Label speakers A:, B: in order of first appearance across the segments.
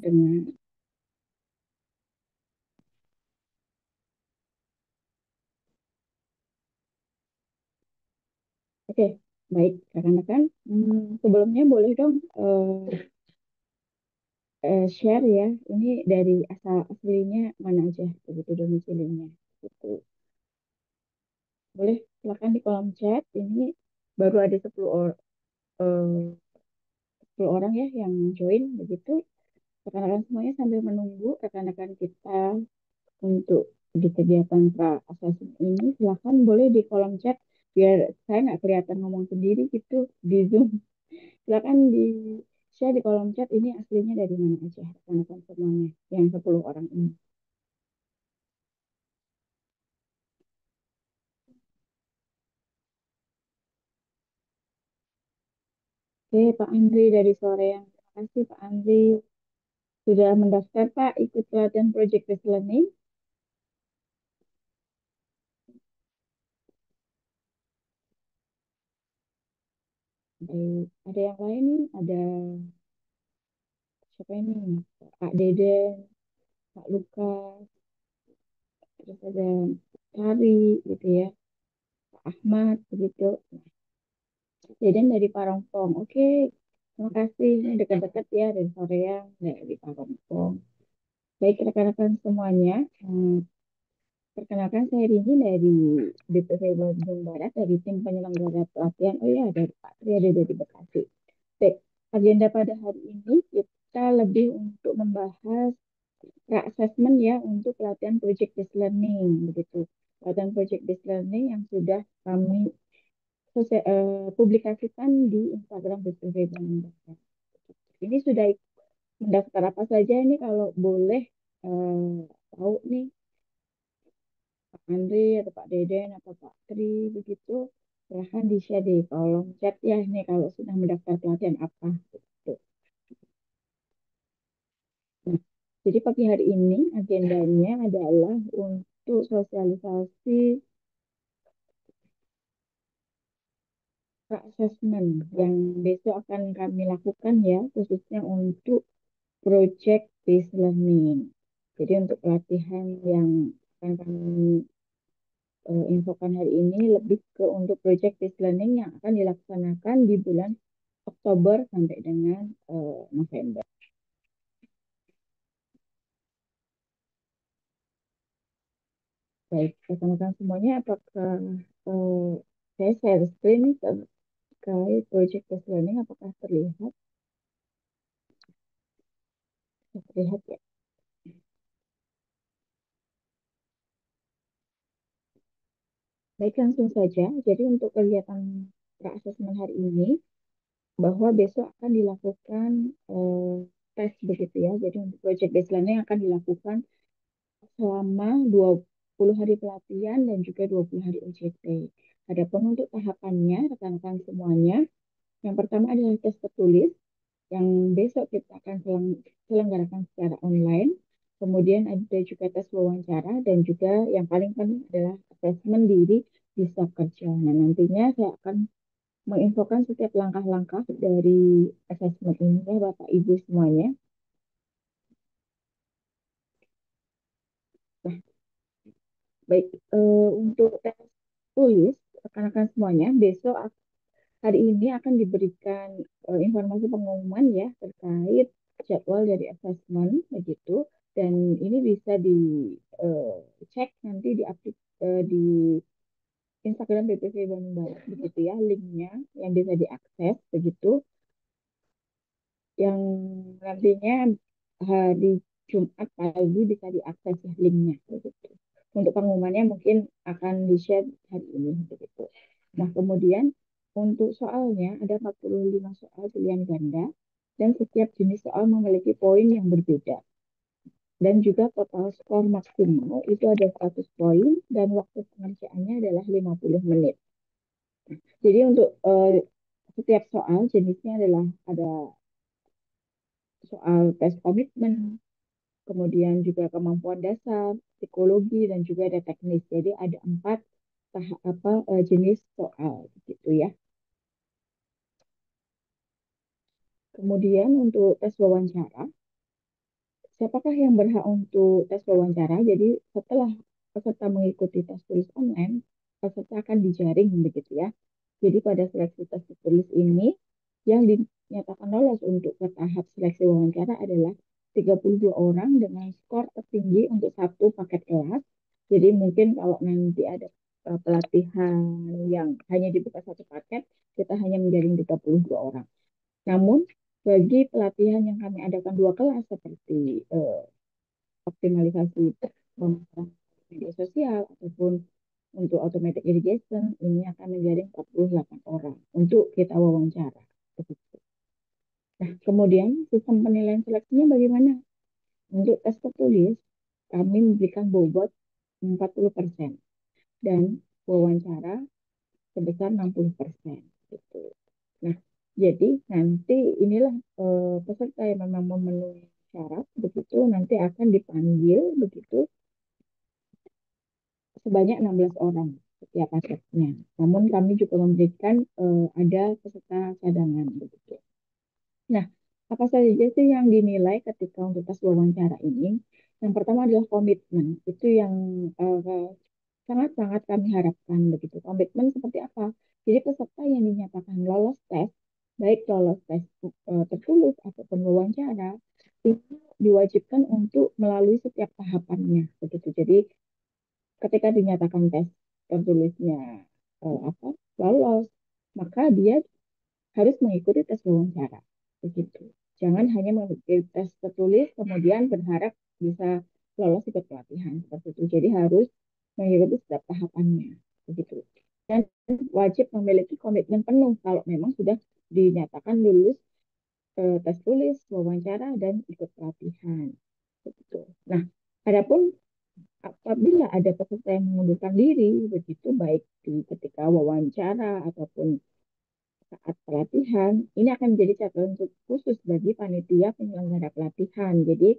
A: dengan oke, baik rekan-rekan. Sebelumnya boleh dong share ya. Ini dari asal aslinya mana aja begitu domisilinya. Gitu. Boleh silakan di kolom chat. Ini baru ada 10 orang ya yang join begitu. Rekan-rekan semuanya sambil menunggu rekan-rekan kita untuk di kegiatan pra assessment ini, silakan boleh di kolom chat biar saya nggak kelihatan ngomong sendiri gitu di Zoom. Silakan di share di kolom chat ini aslinya dari mana aja rekan-rekan semuanya yang 10 orang ini. Oke, Pak Andri dari sore yang terima kasih Pak Andri sudah mendaftar Pak ikut pelatihan Project Based Learning. Baik, ada yang lain nih, ada siapa ini? Kak Deden, Kak Lukas, terus ada Kari gitu ya, Pak Ahmad begitu. Deden dari Parongpong. Oke, terima kasih. Ini dekat-dekat ya dari Soreang, dari Parongpong. Baik rekan-rekan semuanya, perkenalkan saya Rini dari BPV Bandung Barat dari tim penyelenggara pelatihan. Oh ya, dari Pak Tri ada dari Bekasi. Baik, agenda pada hari ini kita lebih untuk membahas assessment ya untuk pelatihan project based learning begitu. Pelatihan project based learning yang sudah kami publikasikan di Instagram BPV Bandung Barat. Ini sudah mendaftar apa saja ini kalau boleh tahu nih Pak Andri atau Pak Deden atau Pak Tri begitu, silahkan di-share di kolom chat ya ini kalau sudah mendaftar pelatihan apa gitu. Nah, jadi pagi hari ini agendanya adalah untuk sosialisasi assessment yang besok akan kami lakukan ya, khususnya untuk project based learning. Jadi untuk pelatihan yang akan kami infokan hari ini lebih ke untuk project based learning yang akan dilaksanakan di bulan Oktober sampai dengan November. Baik, rekan-rekan semuanya, apakah eh, saya share screen nih terkait project based learning, apakah terlihat? Terlihat ya. Baik, langsung saja. Jadi untuk kegiatan pra-assessment hari ini, bahwa besok akan dilakukan tes begitu ya. Jadi untuk project based learning akan dilakukan selama 20 hari pelatihan dan juga 20 hari UJT. Adapun untuk tahapannya, rekan-rekan semuanya, yang pertama adalah tes tertulis, yang besok kita akan selenggarakan secara online. Kemudian ada juga tes wawancara dan juga yang paling penting adalah asesmen diri bisa kerja. Nah, nantinya saya akan menginfokan setiap langkah-langkah dari asesmen ini ya Bapak Ibu semuanya. Nah, baik untuk tes tulis rekan-rekan semuanya besok hari ini akan diberikan informasi pengumuman ya terkait jadwal dari asesmen begitu dan ini bisa dicek nanti di Instagram BPV Bandung Barat begitu ya linknya yang bisa diakses begitu yang nantinya hari Jumat pagi bisa diakses ya linknya begitu. Untuk pengumumannya mungkin akan di-share hari ini begitu. Nah, kemudian untuk soalnya ada 45 soal pilihan ganda dan setiap jenis soal memiliki poin yang berbeda. Dan juga total skor maksimal itu ada 100 poin dan waktu pengerjaannya adalah 50 menit. Jadi untuk setiap soal jenisnya adalah ada soal tes komitmen, kemudian juga kemampuan dasar, psikologi, dan juga ada teknis. Jadi ada 4 jenis soal gitu ya. Kemudian untuk tes wawancara, siapakah yang berhak untuk tes wawancara? Jadi setelah peserta mengikuti tes tulis online, peserta akan dijaring begitu ya. Jadi pada seleksi tes tertulis ini yang dinyatakan lolos untuk ke tahap seleksi wawancara adalah 32 orang dengan skor tertinggi untuk satu paket kelas. Jadi mungkin kalau nanti ada pelatihan yang hanya dibuka satu paket, kita hanya menjaring 32 orang. Namun bagi pelatihan yang kami adakan dua kelas seperti optimalisasi pemasaran media sosial ataupun untuk automatic irrigation ini akan menjadi 48 orang untuk kita wawancara. Nah, kemudian sistem penilaian seleksinya bagaimana? Untuk tes tertulis, kami memberikan bobot 40% dan wawancara sebesar 60%. Gitu. Nah, jadi nanti inilah peserta yang memang memenuhi syarat begitu nanti akan dipanggil begitu sebanyak 16 orang setiap paketnya. Namun kami juga memberikan ada peserta cadangan begitu. Nah, apa saja sih yang dinilai ketika untuk tes wawancara ini? Yang pertama adalah komitmen. Itu yang sangat-sangat kami harapkan begitu. Komitmen seperti apa? Jadi peserta yang dinyatakan lolos tes, baik lolos tes tertulis ataupun wawancara, itu diwajibkan untuk melalui setiap tahapannya begitu. Jadi ketika dinyatakan tes tertulisnya apa lolos, maka dia harus mengikuti tes wawancara begitu. Jangan hanya mengikuti tes tertulis kemudian berharap bisa lolos ikut pelatihan seperti itu. Jadi harus mengikuti setiap tahapannya begitu. Dan wajib memiliki komitmen penuh kalau memang sudah dinyatakan lulus tes tulis, wawancara dan ikut pelatihan. Begitu. Nah, adapun apabila ada peserta yang mengundurkan diri, begitu baik di ketika wawancara ataupun saat pelatihan, ini akan menjadi catatan khusus bagi panitia penyelenggara pelatihan. Jadi,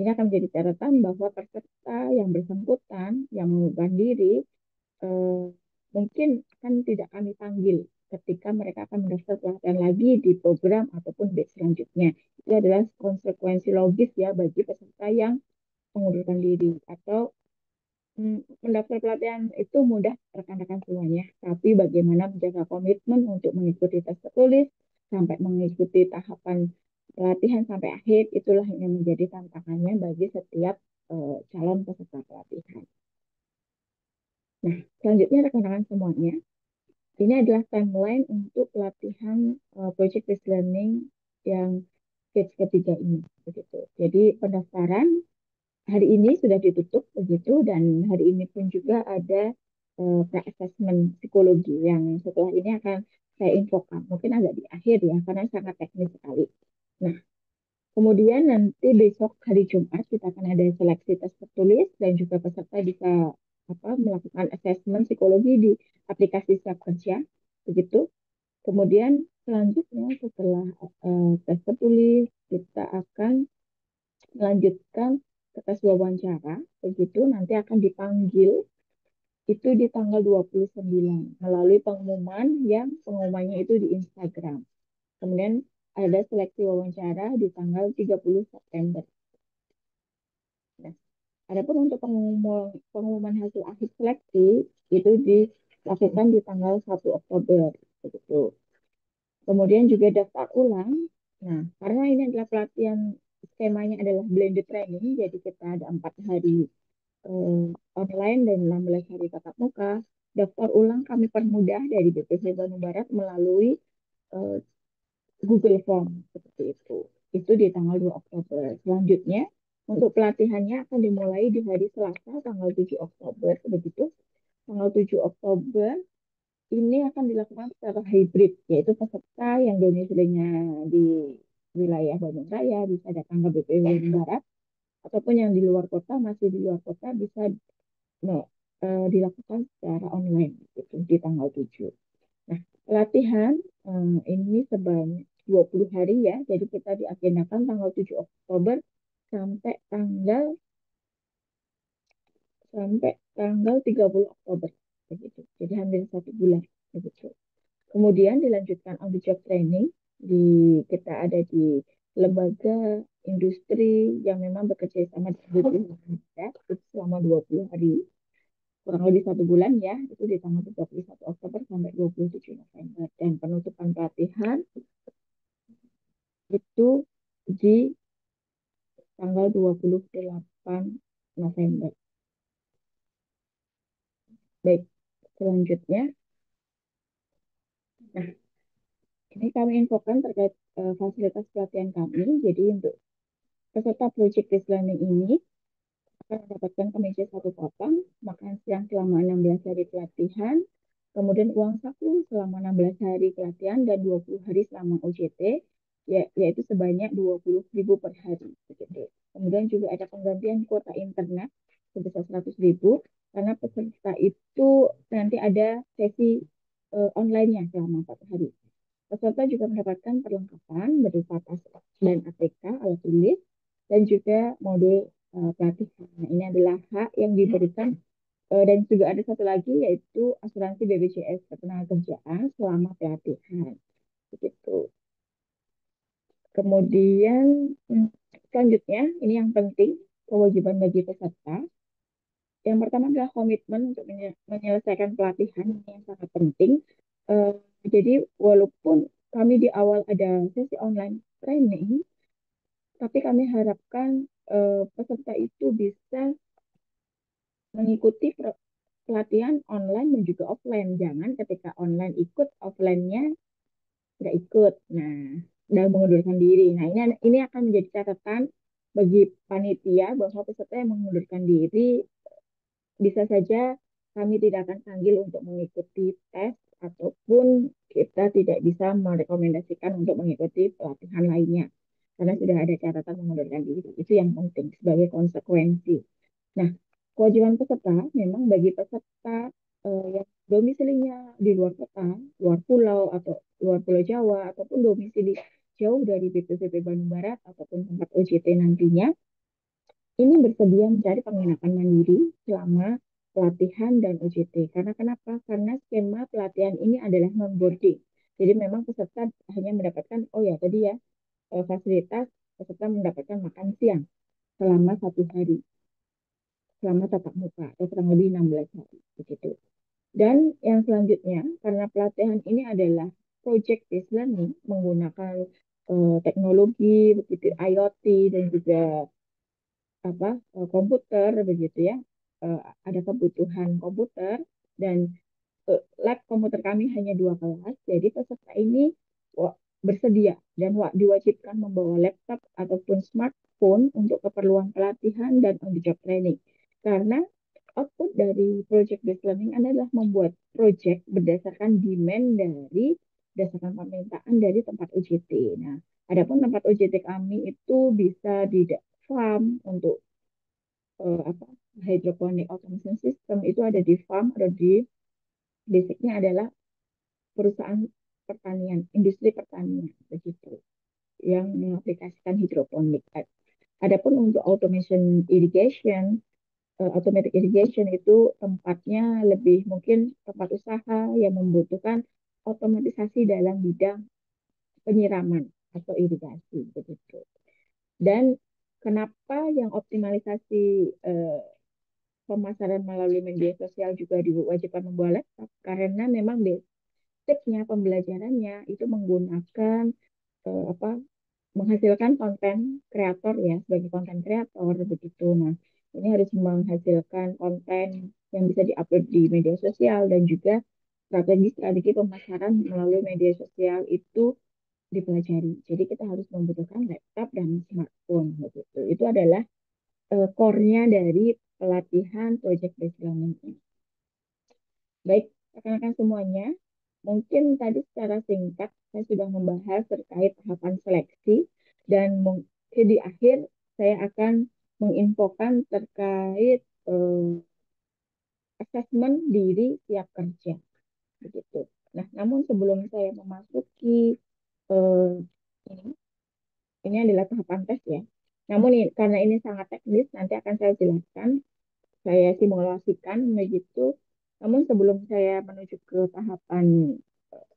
A: ini akan menjadi catatan bahwa peserta yang bersangkutan, yang mengundurkan diri, eh, mungkin akan tidak kami panggil ketika mereka akan mendaftar pelatihan lagi di program ataupun batch selanjutnya. Itu adalah konsekuensi logis ya bagi peserta yang mengundurkan diri atau mendaftar pelatihan itu mudah rekan-rekan semuanya, tapi bagaimana menjaga komitmen untuk mengikuti tes tertulis sampai mengikuti tahapan pelatihan sampai akhir itulah yang menjadi tantangannya bagi setiap calon peserta pelatihan. Nah, selanjutnya rekan-rekan semuanya, ini adalah timeline untuk pelatihan project based learning yang stage ketiga ini, begitu. Jadi pendaftaran hari ini sudah ditutup begitu dan hari ini pun juga ada pre-assessment psikologi yang setelah ini akan saya infokan. Mungkin agak di akhir ya karena sangat teknis sekali. Nah, kemudian nanti besok hari Jumat kita akan ada seleksi tes tertulis dan juga peserta bisa melakukan assessment psikologi di aplikasi Siap Kerja begitu. Kemudian selanjutnya setelah tes tertulis kita akan melanjutkan ke tes wawancara, begitu nanti akan dipanggil itu di tanggal 29 melalui pengumumannya itu di Instagram. Kemudian ada seleksi wawancara di tanggal 30 September. Nah, adapun untuk pengumuman hasil akhir seleksi itu dilakukan di tanggal 1 Oktober begitu. Kemudian juga daftar ulang. Nah, karena ini adalah pelatihan skemanya adalah blended training, jadi kita ada 4 hari online dan 16 hari tatap muka. Daftar ulang kami permudah dari BPC Bandung Barat melalui eh, Google Form seperti itu. Itu di tanggal 2 Oktober. Selanjutnya, untuk pelatihannya akan dimulai di hari Selasa tanggal 7 Oktober. Begitu, tanggal 7 Oktober ini akan dilakukan secara hybrid, yaitu peserta yang domisilinya di wilayah Bandung Raya bisa datang ke BPW Bandung Barat, ataupun yang di luar kota, masih di luar kota, bisa dilakukan secara online gitu, di tanggal 7. Nah, pelatihan ini sebanyak 20 hari ya, jadi kita diagendakan tanggal 7 Oktober sampai tanggal sampai tanggal 30 Oktober begitu. Jadi hampir 1 bulan begitu. Kemudian dilanjutkan on the job training kita ada di lembaga industri yang memang bekerja sama dengan Anda itu selama 20 hari, kurang lebih 1 bulan ya, itu di tanggal 31 Oktober sampai 27 November. Dan penutupan pelatihan itu di tanggal 28 November. Baik, selanjutnya, nah ini kami infokan terkait fasilitas pelatihan kami. Jadi untuk peserta Project Based Learning ini akan mendapatkan kemeja 1 potong, makan siang selama 16 hari pelatihan, kemudian uang saku selama 16 hari pelatihan dan 20 hari selama UJT, yaitu sebanyak 20.000 per hari. Kemudian juga ada penggantian kuota internet sebesar 100.000 karena peserta itu nanti ada sesi online-nya selama 4 hari. Peserta juga mendapatkan perlengkapan berupa tas dan ATK alat tulis dan juga modul pelatihan. Nah, ini adalah hak yang diberikan dan juga ada satu lagi yaitu asuransi BPJS Ketenagakerjaan selama pelatihan. Begitu. Kemudian selanjutnya ini yang penting kewajiban bagi peserta. Yang pertama adalah komitmen untuk menyelesaikan pelatihan ini yang sangat penting. Eh, jadi walaupun kami di awal ada sesi online training, tapi kami harapkan peserta itu bisa mengikuti pelatihan online dan juga offline. Jangan ketika online ikut, offline-nya nggak ikut. Nah, dan mengundurkan diri. Nah, ini akan menjadi catatan bagi panitia bahwa peserta yang mengundurkan diri bisa saja kami tidak akan panggil untuk mengikuti tes ataupun kita tidak bisa merekomendasikan untuk mengikuti pelatihan lainnya karena sudah ada catatan mengundurkan diri. Itu yang penting sebagai konsekuensi. Nah, kewajiban peserta memang bagi peserta yang domisilinya di luar kota, luar pulau atau luar Pulau Jawa ataupun domisili jauh dari BPPT Bandung Barat ataupun tempat OJT nantinya ini bersedia mencari penginapan mandiri selama pelatihan dan UJT. Karena kenapa? Karena skema pelatihan ini adalah non-boarding. Jadi memang peserta hanya mendapatkan, oh ya tadi ya, fasilitas peserta mendapatkan makan siang selama 1 hari, selama tatap muka, atau kurang lebih 16 hari. Begitu. Dan yang selanjutnya, karena pelatihan ini adalah project based learning menggunakan teknologi, begitu IoT dan juga apa komputer begitu ya. Ada kebutuhan komputer dan lab komputer kami hanya 2 kelas, jadi peserta ini bersedia dan diwajibkan membawa laptop ataupun smartphone untuk keperluan pelatihan dan on the job training. Karena output dari project based learning adalah membuat project berdasarkan demand dari berdasarkan permintaan dari tempat UJT. Nah, adapun tempat UJT kami itu bisa di farm untuk apa hydroponic automation system itu ada di farm atau di basicnya adalah perusahaan pertanian, industri pertanian begitu yang mengaplikasikan hidroponik. Adapun untuk automation irrigation, automatic irrigation itu tempatnya lebih mungkin tempat usaha yang membutuhkan otomatisasi dalam bidang penyiraman atau irigasi begitu. Dan kenapa yang optimalisasi pemasaran melalui media sosial juga diwajibkan membawa laptop? Karena memang basicnya pembelajarannya itu menggunakan apa menghasilkan konten kreator ya sebagai konten kreator begitu. Nah, ini harus menghasilkan konten yang bisa diupload di media sosial dan juga strategi-strategi pemasaran melalui media sosial itu dipelajari. Jadi kita harus membutuhkan laptop dan smartphone begitu. Itu adalah core-nya dari pelatihan project based learning ini. Baik, rekan-rekan semuanya, mungkin tadi secara singkat saya sudah membahas terkait tahapan seleksi dan mungkin di akhir saya akan menginfokan terkait asesmen diri siap kerja begitu. Nah, namun sebelum saya memasuki eh, ini, ini adalah tahapan tes ya. Namun karena ini sangat teknis, nanti akan saya jelaskan, saya simulasikan begitu. Namun sebelum saya menuju ke tahapan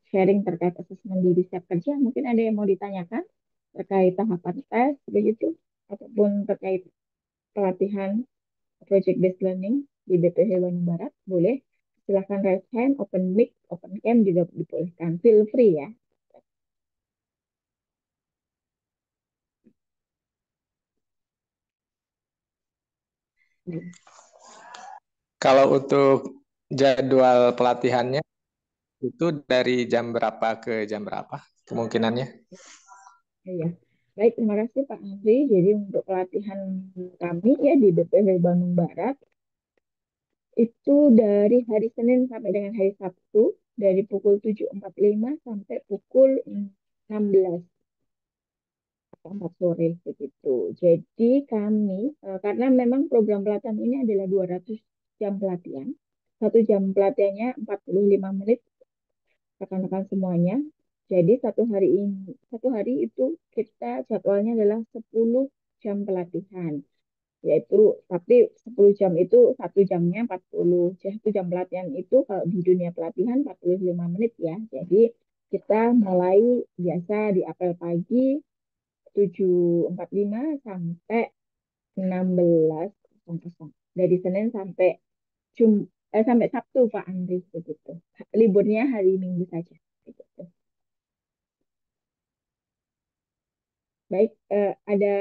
A: sharing terkait asesmen diri siap kerja, mungkin ada yang mau ditanyakan terkait tahapan tes begitu ataupun terkait pelatihan project based learning di BPH Bandung Barat, boleh silakan raise hand, open mic, open cam juga dibolehkan. Feel free ya.
B: Kalau untuk jadwal pelatihannya itu dari jam berapa ke jam berapa kemungkinannya?
A: Iya. Baik, terima kasih Pak Andri. Jadi untuk pelatihan kami ya di BPH Bandung Barat itu dari hari Senin sampai dengan hari Sabtu dari pukul 7.45 sampai pukul 16 atau 4 sore begitu. Jadi kami karena memang program pelatihan ini adalah 200 jam pelatihan. Satu jam pelatihannya 45 menit rekan-rekan semuanya. Jadi satu hari itu kita jadwalnya adalah 10 jam pelatihan. Yaitu tapi 10 jam itu satu jamnya 40. Satu jam pelatihan itu kalau di dunia pelatihan 45 menit ya. Jadi kita mulai biasa di apel pagi 7.45 sampai 16.00. Dari Senin sampai sampai Sabtu Pak Andri begitu. Liburnya hari Minggu saja. Begitu. Baik, ada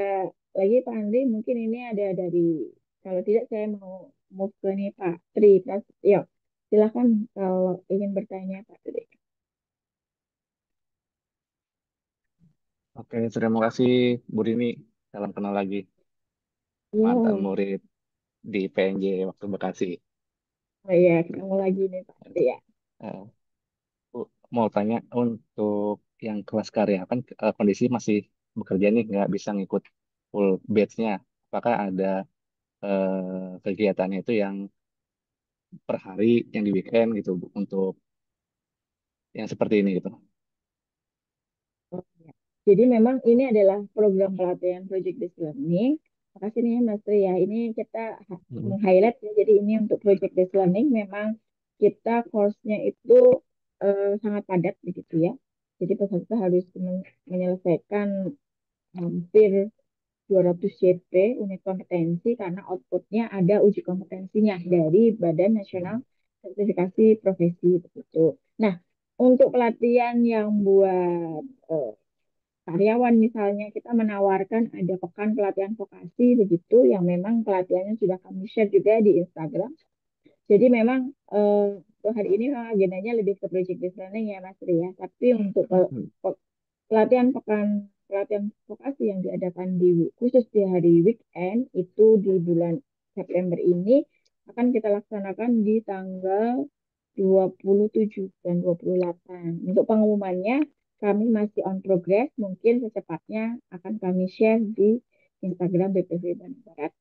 A: lagi Pak Andri, mungkin ini ada dari, kalau tidak saya mau move ke nih Pak Tri Prasetyo. Silakan kalau ingin bertanya Pak Tri.
C: Oke, terima kasih Bu Rini. Salam kenal lagi, mantan
A: Wow,
C: murid di PNJ waktu Bekasi.
A: oh iya, ketemu lagi nih Pak Tri ya.
C: Eh, Bu, mau tanya untuk yang kelas karya kan kondisi masih bekerja nih, nggak bisa ngikut full batch-nya. Apakah ada kegiatannya itu yang per hari, yang di weekend gitu Bu, untuk yang seperti ini gitu?
A: Oh, iya. Jadi memang ini adalah program pelatihan Project Based Learning. Makasih nih Mas Tri ya. Ini kita
C: Hmm.
A: meng-highlight ya. Jadi ini untuk Project Based Learning memang kita course-nya itu sangat padat begitu ya. Jadi peserta harus menyelesaikan hampir 200 CP unit kompetensi karena outputnya ada uji kompetensinya dari Badan Nasional Sertifikasi Profesi begitu. Nah, untuk pelatihan yang buat karyawan misalnya kita menawarkan ada pekan pelatihan vokasi begitu yang memang pelatihannya sudah kami share juga di Instagram. Jadi memang untuk hari ini memang agendanya lebih ke project based learning ya Mas Ria. Tapi untuk
C: Hmm.
A: pelatihan pelatihan vokasi yang diadakan khusus di hari weekend itu di bulan September ini akan kita laksanakan di tanggal 27 dan 28. Untuk pengumumannya kami masih on progress, mungkin secepatnya akan kami share di Instagram BPV Bandung Barat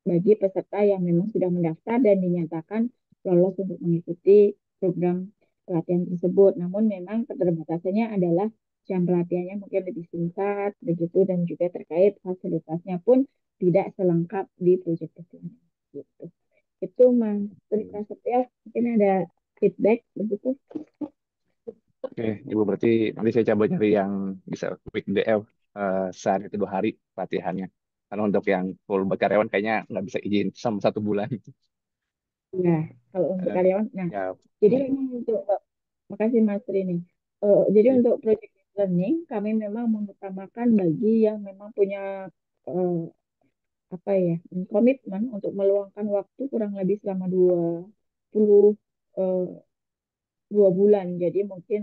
A: bagi peserta yang memang sudah mendaftar dan dinyatakan lolos untuk mengikuti program pelatihan tersebut. Namun memang keterbatasannya adalah jam pelatihannya mungkin lebih singkat begitu dan juga terkait fasilitasnya pun tidak selengkap di proyek tersebut. Gitu. Itu Mas Tri Prasetya, mungkin ada feedback begitu.
C: Oke, Ibu berarti nanti saya coba cari yang bisa weekday, sehari atau 2 hari latihannya. Karena untuk yang full buat karyawan kayaknya nggak bisa izin sama 1 bulan.
A: Nah, kalau untuk
C: Eh,
A: karyawan, nah,
C: ya,
A: jadi
C: hmm,
A: memang untuk, makasih Mas Tri nih. Jadi
C: ya,
A: untuk project learning, kami memang mengutamakan bagi yang memang punya eh, apa ya komitmen untuk meluangkan waktu kurang lebih selama 20 eh, 2 bulan. Jadi mungkin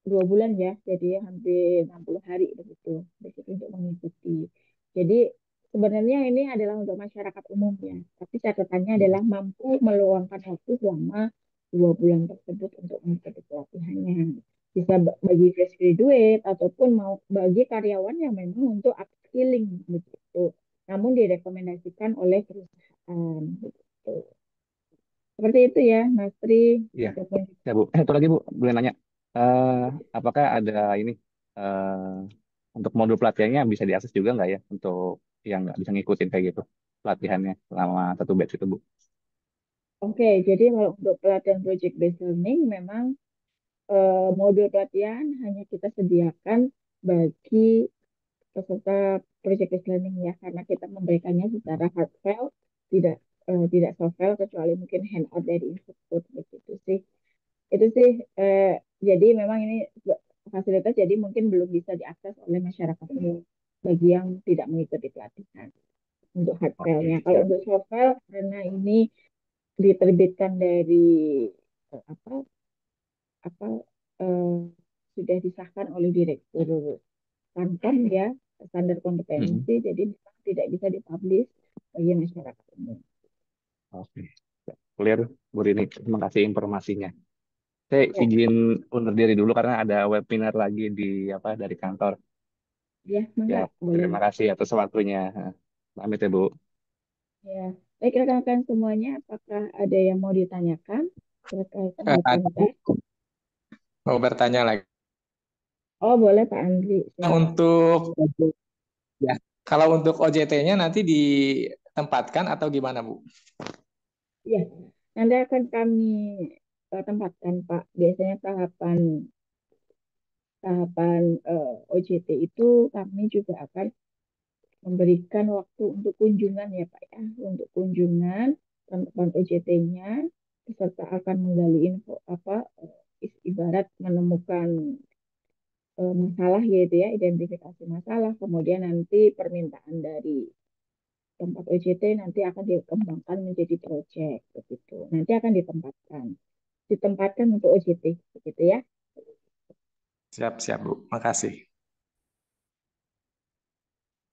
A: 2 bulan ya, jadi hampir 60 hari begitu, begitu untuk mengikuti. Jadi sebenarnya ini adalah untuk masyarakat umum ya, tapi catatannya
C: hmm,
A: adalah mampu meluangkan waktu selama 2 bulan tersebut untuk mengikuti pelatihannya. Bisa bagi fresh graduate ataupun mau bagi karyawan yang memang untuk upskilling begitu. Namun direkomendasikan oleh perusahaan begitu. Seperti itu ya, Mas Tri
C: iya.
A: ataupun
C: Ya, Bu. Itu lagi Bu, boleh nanya. Eh, apakah ada ini untuk modul pelatihannya bisa diakses juga nggak ya untuk yang nggak bisa ngikutin kayak gitu pelatihannya selama 1 batch itu Bu?
A: Oke, jadi kalau untuk pelatihan project based learning memang modul pelatihan hanya kita sediakan bagi peserta project based learning ya, karena kita memberikannya secara hard file, tidak tidak soft file kecuali mungkin handout dari instruktur begitu sih. Itu sih, jadi memang ini fasilitas jadi mungkin belum bisa diakses oleh masyarakat umum bagi yang tidak mengikuti pelatihan untuk hard
C: Oke,
A: file-nya. Kalau
C: siap.
A: untuk soft file karena ini diterbitkan dari apa apa eh, sudah disahkan oleh direktur Kantor ya, standar
C: Mm-mm.
A: kompetensi, jadi memang tidak bisa dipublish bagi masyarakat umum.
C: Oke, clear, Bu Rini. Terima kasih informasinya. Saya
A: Ya,
C: izin undur diri dulu karena ada webinar lagi di apa dari kantor.
A: ya,
C: Ya,
A: mangga, boleh.
C: terima kasih atas waktunya. Pamit ya, Bu.
A: Ya, baik rekan-rekan semuanya, apakah ada yang mau ditanyakan terkait tahapan
B: Ada Bu,
A: tes?
B: mau bertanya lagi.
A: Oh, boleh Pak Andri,
B: Nah,
A: silakan.
B: untuk ya, kalau untuk OJT-nya nanti ditempatkan atau gimana, Bu?
A: Ya, nanti akan kami tempatkan Pak. Biasanya tahapan tahapan OJT itu kami juga akan memberikan waktu untuk kunjungan ya Pak ya, untuk kunjungan teman-teman OJT-nya, peserta akan menggali info apa ibarat menemukan masalah gitu ya, identifikasi masalah, kemudian nanti permintaan dari tempat OJT nanti akan dikembangkan menjadi proyek begitu. Nanti akan ditempatkan untuk OJT begitu ya.
B: Siap-siap, Bu. Makasih.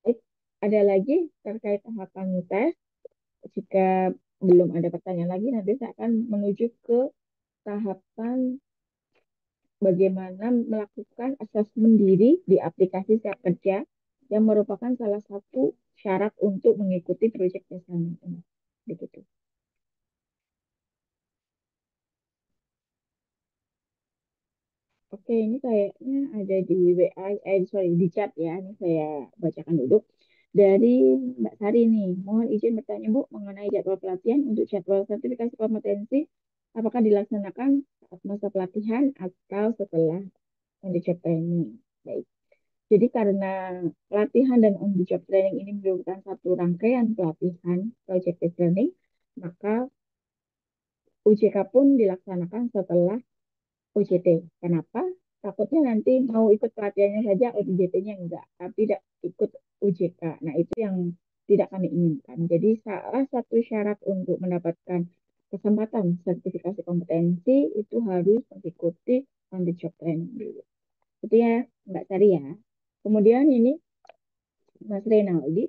A: Baik, ada lagi terkait tahapan tes. Jika belum ada pertanyaan lagi, nanti saya akan menuju ke tahapan bagaimana melakukan asesmen diri di aplikasi Siap Kerja yang merupakan salah satu syarat untuk mengikuti proyek management. Begitu. Oke, ini kayaknya ada di WA, sorry, di chat ya. Ini saya bacakan dulu. Dari Mbak Sari nih, mohon izin bertanya Bu mengenai jadwal pelatihan untuk jadwal sertifikasi kompetensi. Apakah dilaksanakan saat masa pelatihan atau setelah on the job training? Baik. Jadi karena pelatihan dan on the job training ini merupakan satu rangkaian pelatihan project based learning, maka UJK pun dilaksanakan setelah UJT. Kenapa? Takutnya nanti mau ikut pelatihannya saja, UJT-nya enggak, tapi tidak ikut UJK. Nah, itu yang tidak kami inginkan. Jadi, salah satu syarat untuk mendapatkan kesempatan sertifikasi kompetensi itu harus mengikuti on the job training dulu. Itu ya, Mbak Sari ya. Kemudian ini Mas Renaldi,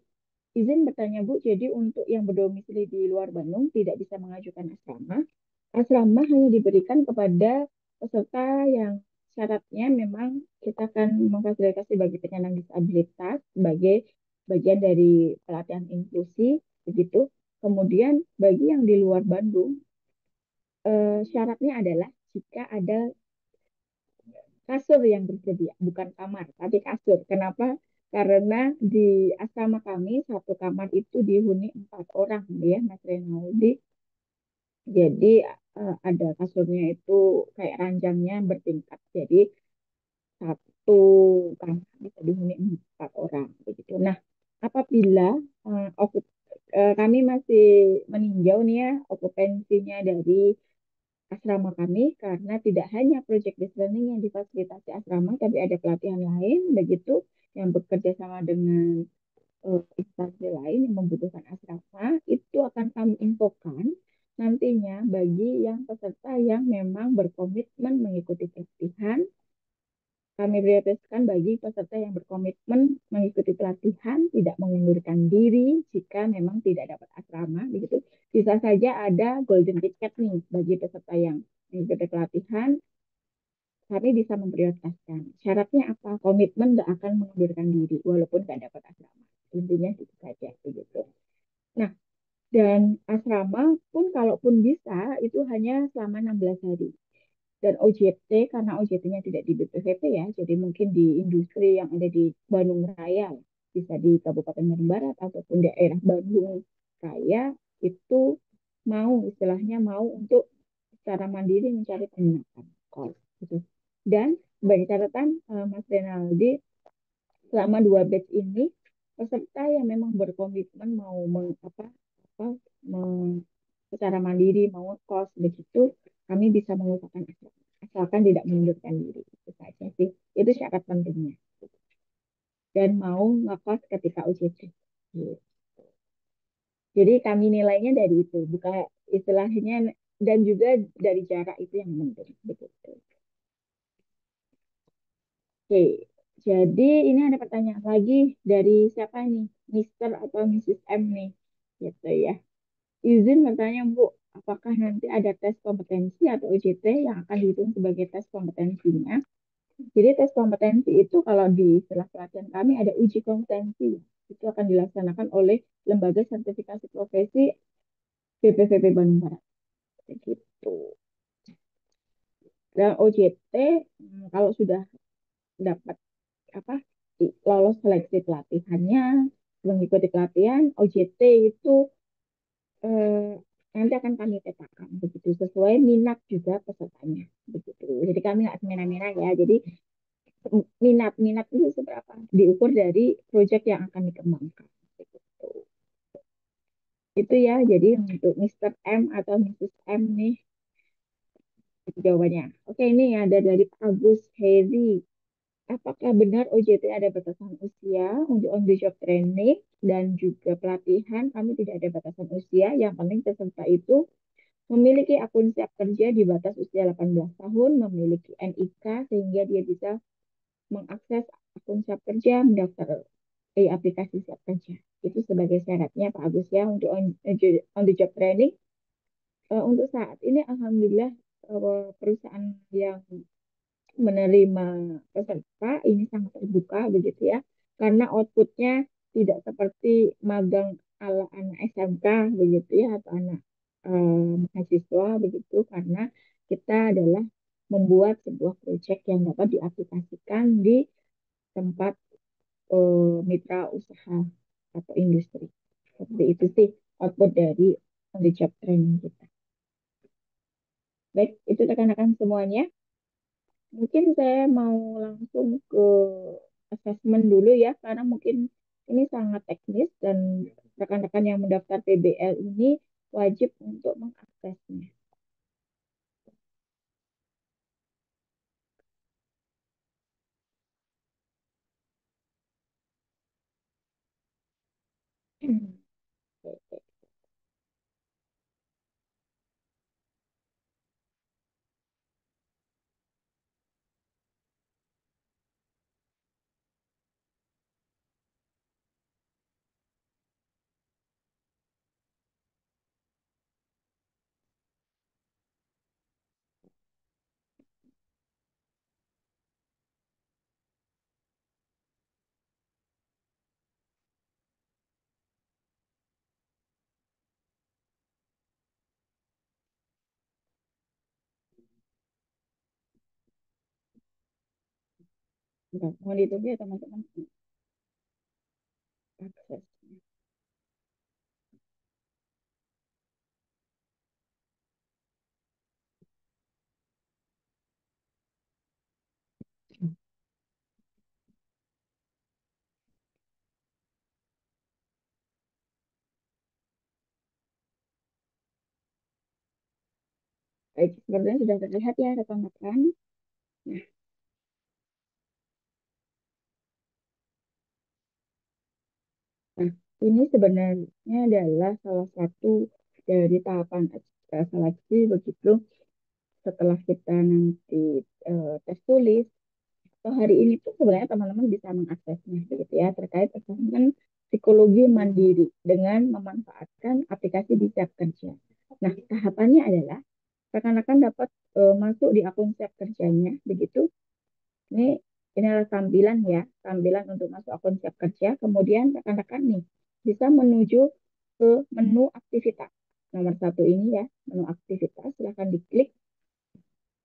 A: izin bertanya Bu, jadi untuk yang berdomisili di luar Bandung tidak bisa mengajukan asrama. Asrama hanya diberikan kepada peserta yang syaratnya memang kita akan memfasilitasi bagi penyandang disabilitas sebagai bagian dari pelatihan inklusi, begitu. Kemudian bagi yang di luar Bandung, syaratnya adalah jika ada kasur yang tersedia, bukan kamar, tapi kasur. Kenapa? Karena di asrama kami satu kamar itu dihuni 4 orang, ya, Mas Renaldi. Jadi ada kasurnya itu kayak ranjangnya bertingkat. Jadi satu kamar bisa dihuni 4 orang begitu. Nah, apabila kami masih meninjau nih ya okupansinya dari asrama kami karena tidak hanya project based learning yang difasilitasi asrama, tapi ada pelatihan lain begitu yang bekerja sama dengan instansi lain yang membutuhkan asrama, itu akan kami infokan nantinya bagi yang peserta yang memang berkomitmen mengikuti pelatihan. Kami prioritaskan bagi peserta yang berkomitmen mengikuti pelatihan, tidak mengundurkan diri jika memang tidak dapat asrama, begitu. Bisa saja ada golden ticket nih bagi peserta yang mengikuti pelatihan, kami bisa memprioritaskan. Syaratnya apa? Komitmen nggak akan mengundurkan diri walaupun nggak dapat asrama. Intinya itu saja, begitu. Nah, dan asrama pun kalaupun bisa itu hanya selama 16 hari. Dan OJT karena OJT-nya tidak di BPVP ya, jadi mungkin di industri yang ada di Bandung Raya, bisa di Kabupaten Bandung Barat ataupun daerah Bandung Raya itu mau istilahnya mau untuk secara mandiri mencari penginapan kos gitu. Dan sebagai catatan Mas Renaldi, selama 2 batch ini peserta yang memang berkomitmen mau apa secara mandiri mau kos begitu kami bisa mengusahakan asalkan tidak mengundurkan diri itu saja sih itu syarat pentingnya dan mau ngekos ketika UJT. Gitu. Jadi kami nilainya dari itu bukan istilahnya dan juga dari jarak itu yang penting begitu. Oke, jadi ini ada pertanyaan lagi dari siapa nih? Mister atau Mrs. M nih, gitu ya. Izin bertanya, Bu, apakah nanti ada tes kompetensi atau UJT yang akan dihitung sebagai tes kompetensinya? Jadi tes kompetensi itu kalau di istilah pelatihan kami ada uji kompetensi. Itu akan dilaksanakan oleh Lembaga Sertifikasi Profesi BPVP Bandung Barat. Begitu. Dan OJT, kalau sudah dapat apa lolos seleksi pelatihannya, mengikuti pelatihan, OJT itu eh, nanti akan kami petakan begitu sesuai minat juga pesertanya begitu. Jadi kami nggak semena-mena ya. Jadi minat itu seberapa diukur dari proyek yang akan dikembangkan. Begitu. Itu ya. Jadi untuk Mister M atau Mrs. M nih jawabannya. Oke ini ada dari Pak Agus Heri. Apakah benar OJT ada batasan usia untuk on the job training dan juga pelatihan? Kami tidak ada batasan usia. Yang penting peserta itu memiliki akun siap kerja di batas usia 18 tahun, memiliki NIK sehingga dia bisa mengakses akun siap kerja, mendaftar aplikasi siap kerja. Itu sebagai syaratnya Pak Agus ya untuk on the job training. Untuk saat ini Alhamdulillah perusahaan yang menerima peserta ini sangat terbuka begitu ya karena outputnya tidak seperti magang ala anak SMK begitu ya atau anak mahasiswa begitu karena kita adalah membuat sebuah proyek yang dapat diaplikasikan di tempat mitra usaha atau industri seperti itu sih output dari on the job training kita. Baik, itu rekan-rekan semuanya. Mungkin saya mau langsung ke assessment dulu ya, karena mungkin ini sangat teknis dan rekan-rekan yang mendaftar PBL ini wajib untuk mengaksesnya. Bentar, mau ditunggu ya teman-teman akses. Baik, sepertinya sudah terlihat ya rekan-rekan. Nah, nah, ini sebenarnya adalah salah satu dari tahapan seleksi begitu setelah kita nanti tes tulis atau hari ini pun sebenarnya teman-teman bisa mengaksesnya begitu ya terkait asesmen psikologi mandiri dengan memanfaatkan aplikasi di Siap Kerja. Nah, tahapannya adalah rekan-rekan dapat masuk di akun Siap Kerjanya begitu. Ini ini adalah tampilan ya, tampilan untuk masuk akun Siap Kerja. Kemudian rekan-rekan nih bisa menuju ke menu aktivitas. Nomor satu ini ya, menu aktivitas silahkan diklik.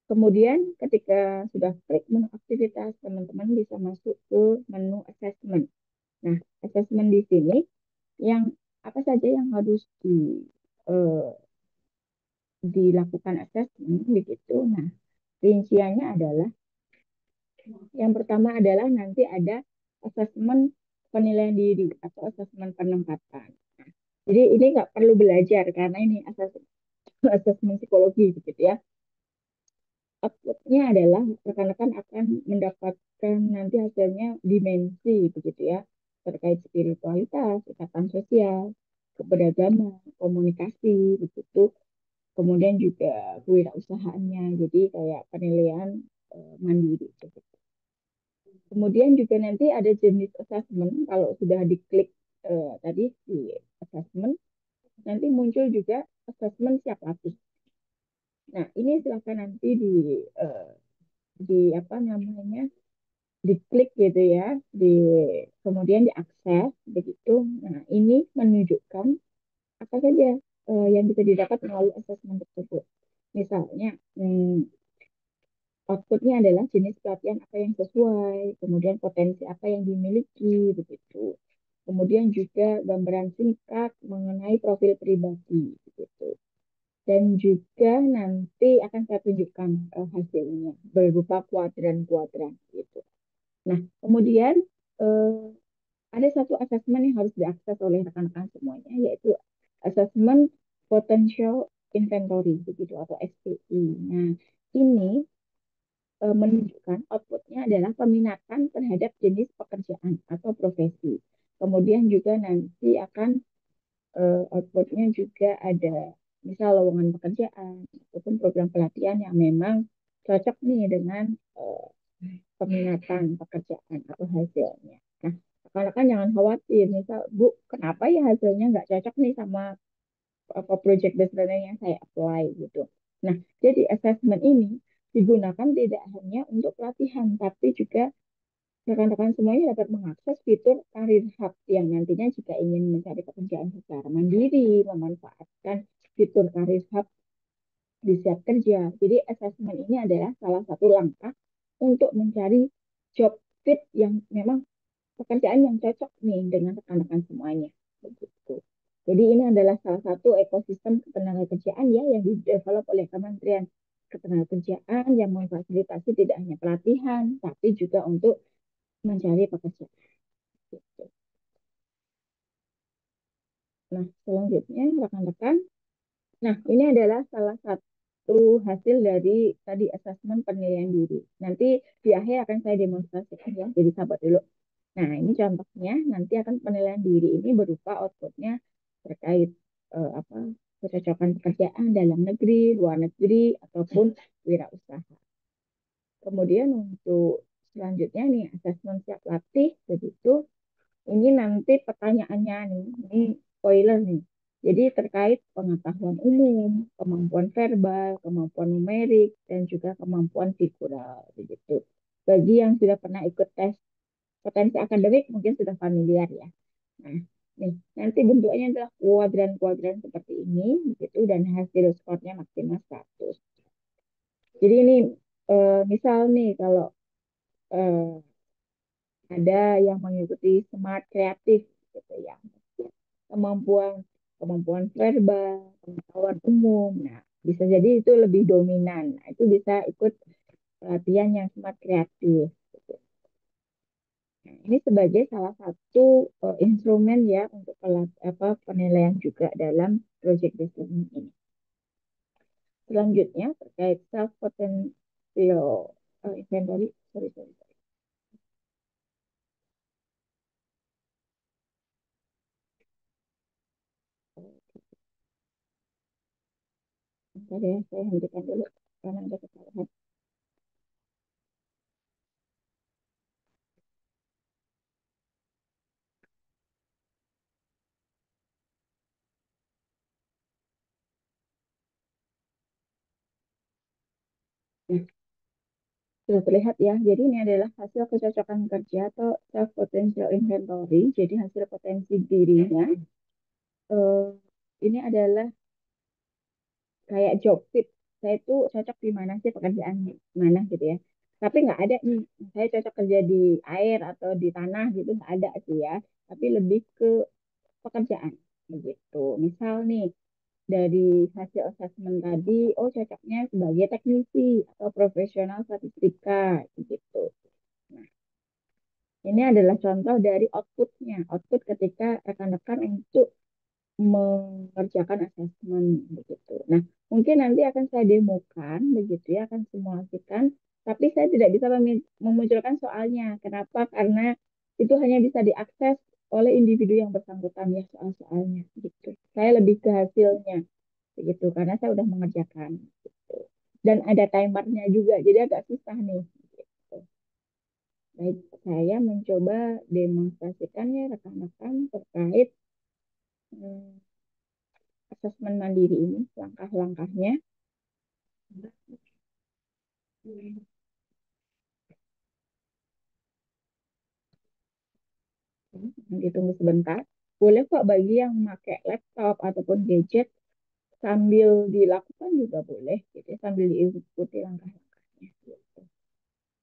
A: Kemudian ketika sudah klik menu aktivitas, teman-teman bisa masuk ke menu assessment. Nah, assessment di sini yang apa saja yang harus eh, dilakukan assessment begitu. Nah, rinciannya adalah yang pertama adalah nanti ada asesmen penilaian diri atau asesmen penempatan. Nah, jadi ini nggak perlu belajar karena ini asesmen psikologi gitu ya. Outputnya adalah rekan-rekan akan mendapatkan nanti hasilnya dimensi begitu ya terkait spiritualitas, ikatan sosial, keberagaman, komunikasi begitu. Kemudian juga kewirausahaannya, jadi kayak penilaian mandiri. Gitu. Kemudian juga nanti ada jenis assessment, kalau sudah diklik tadi di assessment, nanti muncul juga assessment siap latih. Nah, ini silakan nanti eh, di apa namanya diklik gitu ya, kemudian diakses begitu. Nah, ini menunjukkan apa saja yang bisa didapat melalui assessment tersebut. Misalnya, outputnya adalah jenis pelatihan apa yang sesuai, kemudian potensi apa yang dimiliki, begitu. Kemudian juga gambaran singkat mengenai profil pribadi, begitu. Dan juga nanti akan saya tunjukkan hasilnya berupa kuadran-kuadran, gitu. Nah, kemudian eh, ada satu asesmen yang harus diakses oleh rekan-rekan semuanya, yaitu asesmen potential inventory, begitu atau SPI. Nah, ini menunjukkan outputnya adalah peminatan terhadap jenis pekerjaan atau profesi. Kemudian juga nanti akan outputnya juga ada misal lowongan pekerjaan ataupun program pelatihan yang memang cocok nih dengan uh, peminatan pekerjaan atau hasilnya. Nah, rekan-rekan jangan khawatir, misal Bu, kenapa ya hasilnya nggak cocok nih sama apa project based learning yang saya apply gitu. Nah, jadi assessment ini digunakan tidak hanya untuk pelatihan, tapi juga rekan-rekan semuanya dapat mengakses fitur karir hub yang nantinya jika ingin mencari pekerjaan secara mandiri, memanfaatkan fitur karir hub di siap kerja. Jadi assessment ini adalah salah satu langkah untuk mencari job fit yang memang pekerjaan yang cocok nih dengan rekan-rekan semuanya. Begitu. Jadi ini adalah salah satu ekosistem ketenagakerjaan ya yang didevelop oleh Kementerian Ketenagakerjaan yang memfasilitasi tidak hanya pelatihan, tapi juga untuk mencari pekerjaan. Gitu. Nah, selanjutnya rekan-rekan, nah ini adalah salah satu hasil dari tadi asesmen penilaian diri. Nanti di akhir akan saya demonstrasikan ya, jadi sahabat dulu. Nah, ini contohnya nanti akan penilaian diri ini berupa outputnya terkait apa kecocokan pekerjaan dalam negeri, luar negeri, ataupun wirausaha. Kemudian untuk selanjutnya nih asesmen siap latih, begitu. Ini nanti pertanyaannya nih, ini spoiler nih. Jadi terkait pengetahuan umum, kemampuan verbal, kemampuan numerik, dan juga kemampuan figural, begitu. Bagi yang sudah pernah ikut tes potensi akademik mungkin sudah familiar ya. Nah, nih, nanti bentuknya adalah kuadran-kuadran seperti ini, begitu, dan hasil skornya maksimal 100. Jadi ini misal nih kalau eh, ada yang mengikuti smart kreatif gitu ya, kemampuan kemampuan verbal, pengetahuan umum. Nah, bisa jadi itu lebih dominan. Nah, itu bisa ikut pelatihan yang smart kreatif. Gitu. Nah, ini sebagai salah satu instrumen ya untuk penilaian juga dalam project based learning ini. Selanjutnya terkait self potential inventory, sorry, sorry, sorry. Bentar ya, saya hentikan dulu karena ada kesalahan. Nah, sudah terlihat ya. Jadi ini adalah hasil kecocokan kerja atau self potential inventory. Jadi hasil potensi dirinya. Eh, ini adalah kayak job fit. Saya tuh cocok di mana sih pekerjaan mana gitu ya. Tapi nggak ada nih, saya cocok kerja di air atau di tanah gitu nggak ada sih ya. Tapi lebih ke pekerjaan begitu. Misal nih dari hasil assessment tadi, oh cocoknya sebagai teknisi atau profesional statistika gitu. Nah, Ini adalah contoh dari outputnya. Output ketika rekan-rekan untuk mengerjakan asesmen begitu. Nah, mungkin nanti akan saya demokan begitu ya, akan simulasikan, tapi saya tidak bisa memunculkan soalnya. Kenapa? Karena itu hanya bisa diakses oleh individu yang bersangkutan ya soal-soalnya gitu. Saya lebih ke hasilnya begitu karena saya udah mengerjakan gitu. Dan ada timernya juga, jadi agak susah nih. Gitu. Baik, saya mencoba demonstrasikannya rekan-rekan terkait hmm, asesmen mandiri ini, langkah-langkahnya. Nanti tunggu sebentar. Boleh kok bagi yang pakai laptop ataupun gadget sambil dilakukan juga boleh, gitu ya, sambil diikuti langkah-langkahnya. Gitu.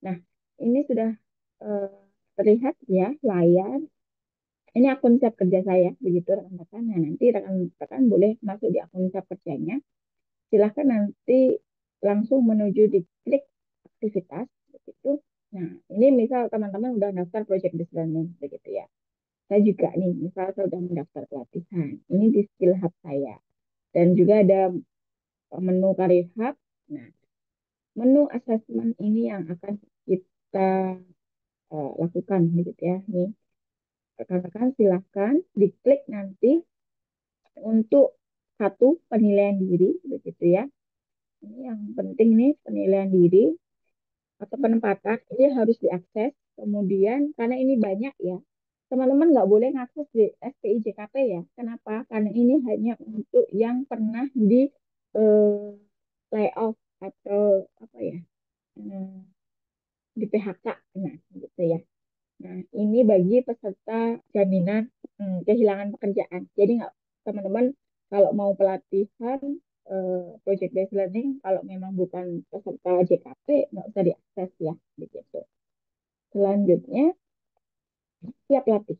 A: Nah, ini sudah eh, terlihat ya layar. Ini akun siap kerja saya, begitu rekan-rekan. Nah, nanti rekan-rekan boleh masuk di akun siap kerjanya. Silahkan nanti langsung menuju di klik aktivitas, begitu. Nah, ini misal teman-teman udah daftar project based learning, begitu ya. Saya juga nih, misal saya sudah mendaftar pelatihan. Ini di skill hub saya. Dan juga ada menu career hub. Nah, menu assessment ini yang akan kita lakukan, begitu ya. Nih, rekan-rekan silahkan diklik nanti untuk satu penilaian diri, begitu ya. Ini yang penting nih penilaian diri atau penempatan ini harus diakses. Kemudian karena ini banyak ya, teman-teman nggak boleh ngakses di SPIJKP ya. Kenapa? Karena ini hanya untuk yang pernah di eh, layoff atau apa ya, eh, di PHK, nah gitu ya. Nah ini bagi peserta jaminan kehilangan pekerjaan. Jadi nggak teman-teman kalau mau pelatihan project based learning kalau memang bukan peserta JKP nggak usah diakses ya begitu. Selanjutnya siap latih.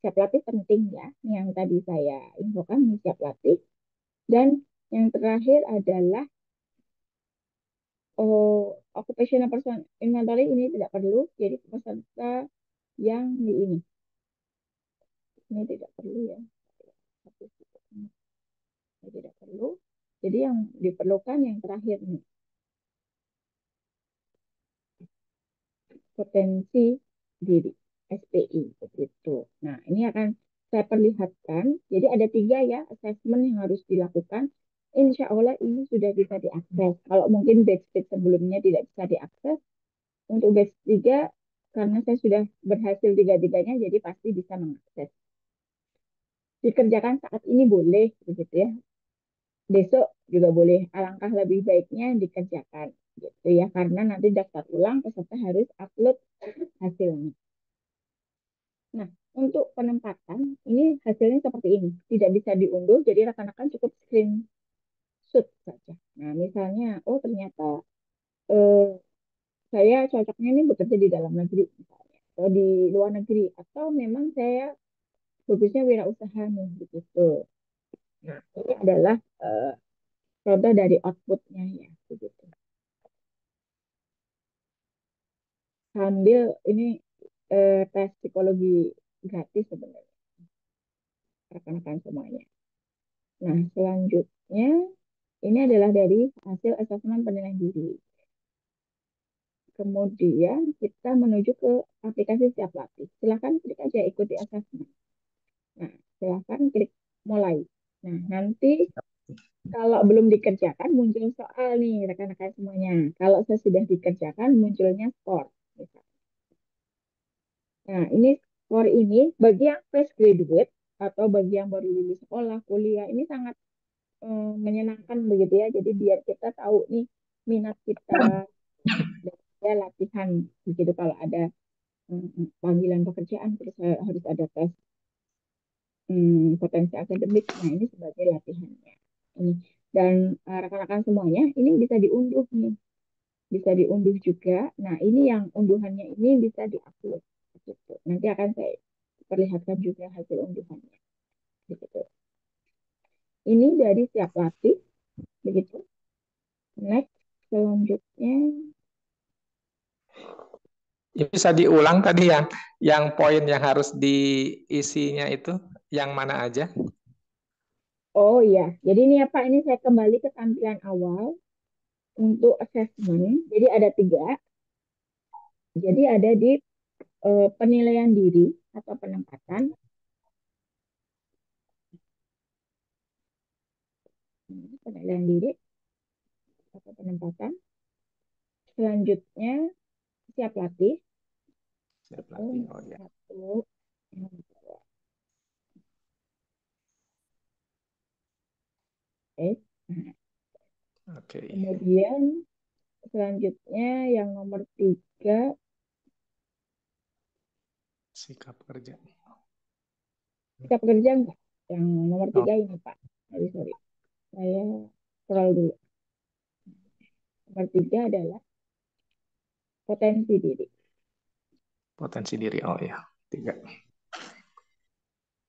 A: Siap latih penting ya. Yang tadi saya infokan siap latih. Dan yang terakhir adalah occupational person inventory ini tidak perlu. Jadi peserta yang di ini tidak perlu ya. Ini tidak perlu. Jadi yang diperlukan yang terakhir nih potensi diri SPI begitu. Nah ini akan saya perlihatkan. Jadi ada tiga ya assessment yang harus dilakukan. Insya Allah ini sudah bisa diakses. Kalau mungkin batch sebelumnya tidak bisa diakses, untuk batch 3 karena saya sudah berhasil tiga-tiganya, jadi pasti bisa mengakses. Dikerjakan saat ini boleh, begitu ya. Besok juga boleh. Alangkah lebih baiknya dikerjakan, gitu ya. Karena nanti daftar ulang, peserta harus upload hasilnya. Nah, untuk penempatan, ini hasilnya seperti ini. Tidak bisa diunduh, jadi rekan-rekan cukup screenshot saja. Nah, misalnya, oh ternyata eh, saya cocoknya ini bekerja di dalam negeri, misalnya, atau di luar negeri, atau memang saya bagusnya wirausaha nih, begitu. Nah, ini adalah eh, contoh dari outputnya ya, begitu. Sambil ini tes psikologi gratis sebenarnya, rekan-rekan semuanya. Nah, selanjutnya ini adalah dari hasil asesmen penilaian diri. Kemudian kita menuju ke aplikasi siap latih. Silakan klik aja ikuti asesmen. Nah, silakan klik mulai. Nah, nanti kalau belum dikerjakan muncul soal nih rekan-rekan semuanya. Kalau saya sudah dikerjakan munculnya skor. Nah, ini skor ini bagi yang fresh graduate atau bagi yang baru lulus sekolah, kuliah ini sangat menyenangkan begitu ya. Jadi biar kita tahu nih minat kita dan ya, latihan begitu kalau ada panggilan pekerjaan terus harus ada tes potensi akademik. Nah, ini sebagai latihannya. Ini dan rekan-rekan semuanya ini bisa diunduh nih, bisa diunduh juga. Nah, ini yang unduhannya ini bisa diupload. Gitu. Nanti akan saya perlihatkan juga hasil unduhannya. Begitu. Ini dari siap latih, begitu. Next, selanjutnya
B: Ya, bisa diulang tadi yang poin yang harus diisinya itu yang mana aja?
A: Oh iya, jadi ini ya Pak, ini saya kembali ke tampilan awal untuk assessment. Jadi ada tiga. Jadi ada di penilaian diri atau penempatan. Penilaian diri atau penempatan. Selanjutnya siap latih.
B: Siap
A: Itu
B: latih. Oh ya.
A: satu. Oke. Nah,
B: Oke.
A: kemudian selanjutnya yang nomor tiga,
B: Sikap kerja.
A: kita pekerja enggak? Yang nomor
B: Oh,
A: tiga ini Pak. Sorry. Saya scroll dulu. Nomor tiga adalah potensi diri.
B: potensi diri. Oh ya. Tiga.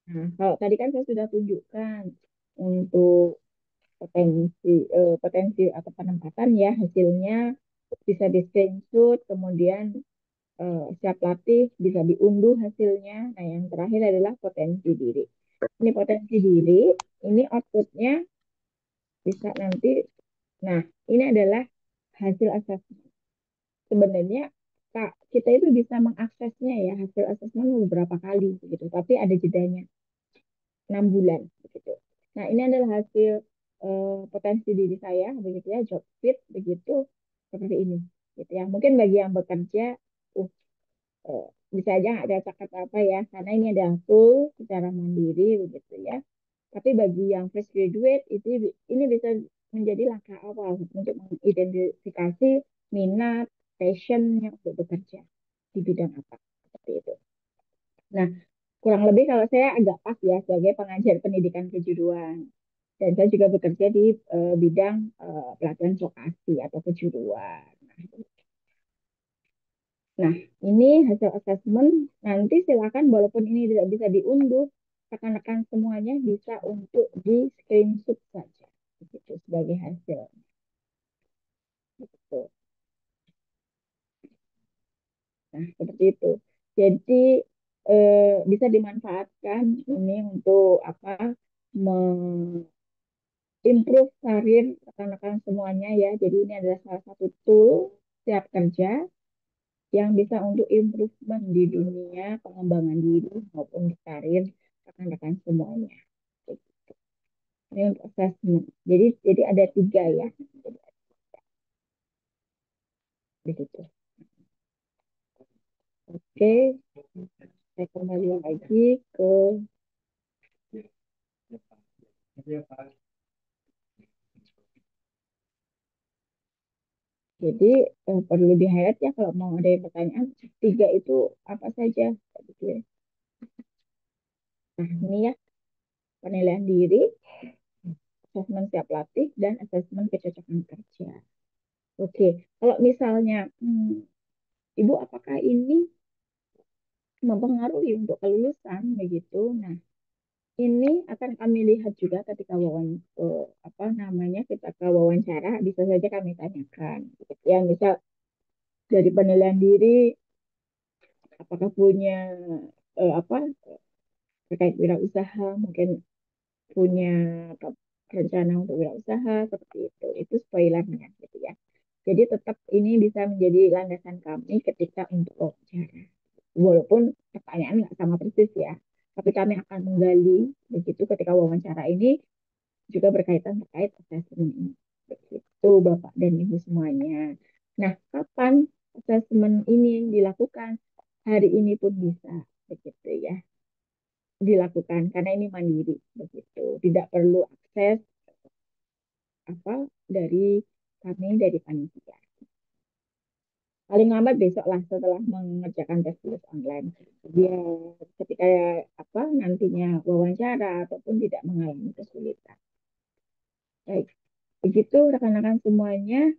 A: Nah, kalau tadi kan saya sudah tunjukkan untuk potensi atau penempatan ya hasilnya bisa di screenshot, kemudian siap latih bisa diunduh hasilnya. Nah, yang terakhir adalah potensi diri. Ini potensi diri, ini outputnya bisa nanti. Nah, ini adalah hasil asesmen. Sebenarnya Kak, kita itu bisa mengaksesnya ya hasil asesmen beberapa kali gitu, tapi ada jedanya 6 bulan begitu. Nah, ini adalah hasil potensi diri saya begitu ya, job fit begitu seperti ini gitu ya. Mungkin bagi yang bekerja uh, bisa aja nggak ada kata-kata ya, karena ini adalah tool secara mandiri begitu ya. Tapi bagi yang fresh graduate itu ini bisa menjadi langkah awal untuk mengidentifikasi minat, passionnya untuk bekerja di bidang apa seperti itu. Nah, kurang lebih kalau saya agak pas ya sebagai pengajar pendidikan kejuruan. Dan saya juga bekerja di bidang pelatihan vokasi atau kejuruan. Nah, ini hasil assessment. Nanti silakan walaupun ini tidak bisa diunduh, rekan-rekan semuanya bisa untuk di screenshot saja. Itu sebagai hasil. Gitu. Nah, seperti itu. Jadi bisa dimanfaatkan ini untuk apa? Improve karir rekan-rekan semuanya ya. Jadi ini adalah salah satu tool siap kerja yang bisa untuk improvement di dunia pengembangan diri maupun di karir rekan-rekan semuanya. Ini untuk assessment. Jadi ada tiga ya. Begitu. Oke, saya kembali lagi ke jadi perlu di highlight ya kalau mau ada yang pertanyaan tiga itu apa saja. Gitu ya. Nah ini ya penilaian diri, asesmen siap latih dan asesmen kecocokan kerja. Oke, kalau misalnya Ibu apakah ini mempengaruhi untuk kelulusan begitu? Nah, ini akan kami lihat juga ketika apa namanya kita ke wawancara bisa saja kami tanyakan. Ya, misal dari penilaian diri apakah punya apa terkait wirausaha, mungkin punya rencana untuk wirausaha seperti itu. Itu spoilernya gitu ya. Jadi tetap ini bisa menjadi landasan kami ketika untuk wawancara. Walaupun pertanyaan nggak sama persis ya, tapi kami akan menggali begitu ketika wawancara ini juga berkaitan terkait asesmen ini. Begitu Bapak dan Ibu semuanya. Nah, kapan asesmen ini dilakukan? Hari ini pun bisa begitu ya dilakukan karena ini mandiri begitu. Tidak perlu akses apa dari kami dari panitia. Paling lambat besok lah setelah mengerjakan tes tulis online. Dia ketika apa nantinya wawancara ataupun tidak mengalami kesulitan. Baik, begitu rekan-rekan semuanya.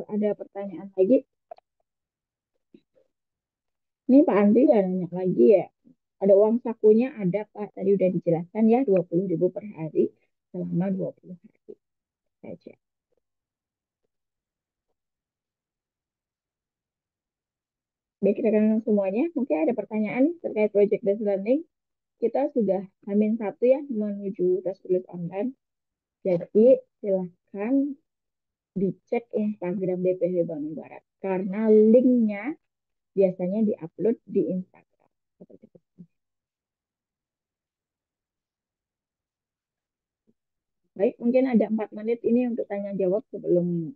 A: Ada pertanyaan lagi? Ini Pak Andri ada nanya lagi ya. Ada uang sakunya ada Pak. Tadi udah dijelaskan ya 20.000 per hari selama 20 hari saja. Baik rekan semuanya, mungkin ada pertanyaan nih terkait project based learning. Kita sudah H-1 ya menuju tes tulis online. Jadi silahkan dicek Instagram BPH Bandung Barat karena linknya biasanya diupload di Instagram. Seperti itu. Baik, mungkin ada 4 menit ini untuk tanya jawab sebelum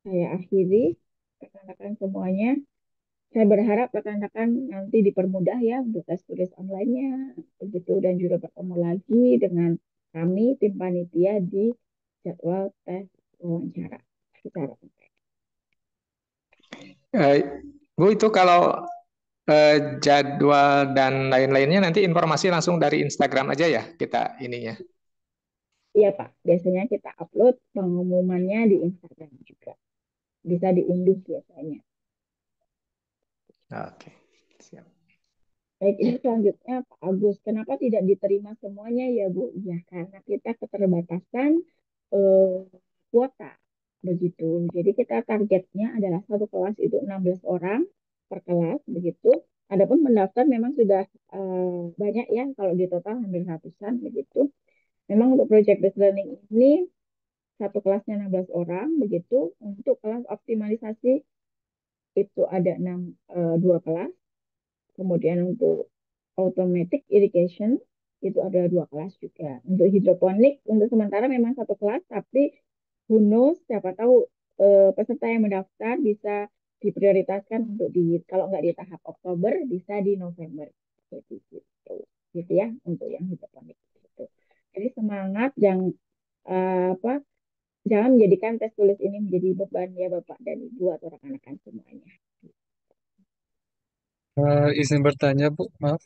A: saya akhiri. Rekan-rekan semuanya, saya berharap rekan-rekan nanti dipermudah ya untuk tes tulis online-nya, begitu dan juga bertemu lagi dengan kami tim panitia di jadwal tes wawancara secara online.
B: Eh, Bu, itu kalau jadwal dan lain-lainnya nanti informasi langsung dari Instagram aja ya kita ininya.
A: Iya Pak, biasanya kita upload pengumumannya di Instagram juga. Bisa diunduh biasanya.
B: Oke, siap.
A: Baik, ini selanjutnya Pak Agus. Kenapa tidak diterima semuanya ya Bu? Ya, karena kita keterbatasan eh, kuota. Begitu. Jadi kita targetnya adalah satu kelas itu 16 orang per kelas. Begitu. Adapun pendaftar memang sudah banyak ya. Kalau di total hampir ratusan. Begitu. Memang untuk project based learning ini satu kelasnya 16 orang. Begitu. Untuk kelas optimalisasi itu ada 2 kelas. Kemudian untuk automatic irrigation itu ada 2 kelas juga. Untuk hidroponik untuk sementara memang satu kelas, tapi who knows, siapa tahu peserta yang mendaftar bisa diprioritaskan untuk kalau nggak di tahap Oktober bisa di November. Jadi gitu, gitu ya untuk yang hidroponik. Gitu. Jadi semangat yang apa jangan menjadikan tes tulis ini menjadi beban ya Bapak dan Ibu atau rekan-rekan semuanya.
D: Izin bertanya, Bu, maaf.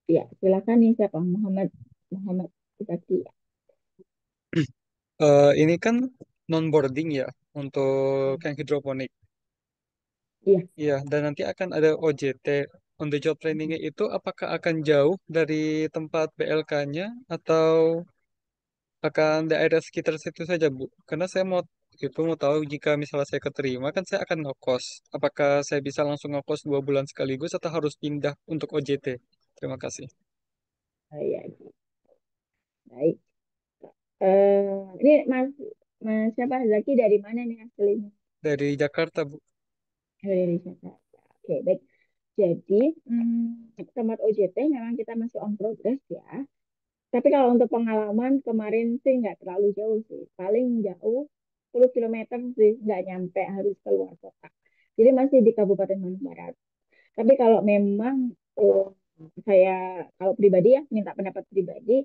A: Ya, silakan nih siapa Muhammad Muhammad Subakti.
D: Ini kan non-boarding ya untuk yang hidroponik.
A: Iya.
D: Iya, dan nanti akan ada OJT. On the job trainingnya itu apakah akan jauh dari tempat BLK-nya atau akan daerah sekitar situ saja, Bu? Karena saya mau tahu jika misalnya saya keterima kan saya akan ngekos. Apakah saya bisa langsung ngekos 2 bulan sekaligus atau harus pindah untuk OJT? Terima kasih.
A: Ya, baik. Ini Mas Mas siapa Zaki dari mana nih aslinya?
D: Dari Jakarta, Bu.
A: Oh, dari Jakarta. Oke, baik. Jadi, tempat OJT memang kita masih on progress ya. Tapi kalau untuk pengalaman kemarin sih nggak terlalu jauh sih. Paling jauh 10 kilometer sih, nggak nyampe harus keluar kota. Jadi masih di Kabupaten Bandung Barat. Tapi kalau memang saya kalau pribadi ya minta pendapat pribadi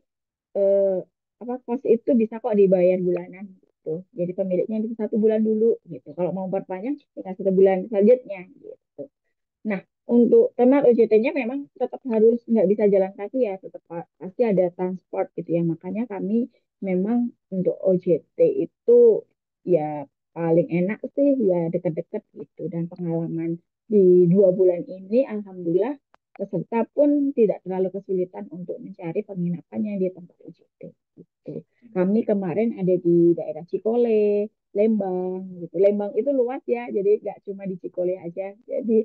A: eh, apa kos itu bisa kok dibayar bulanan gitu. Jadi pemiliknya bisa 1 bulan dulu gitu. Kalau mau perpanjang tinggal 1 bulan selanjutnya gitu. Nah, untuk tenar OJT-nya memang tetap harus nggak bisa jalan kaki ya, tetap pasti ada transport gitu ya. Makanya kami memang untuk OJT itu ya paling enak sih ya dekat-dekat gitu. Dan pengalaman di 2 bulan ini, alhamdulillah peserta pun tidak terlalu kesulitan untuk mencari penginapannya di tempat OJT. Gitu. Kami kemarin ada di daerah Cikole, Lembang gitu. Lembang itu luas ya, jadi nggak cuma di Cikole aja. Jadi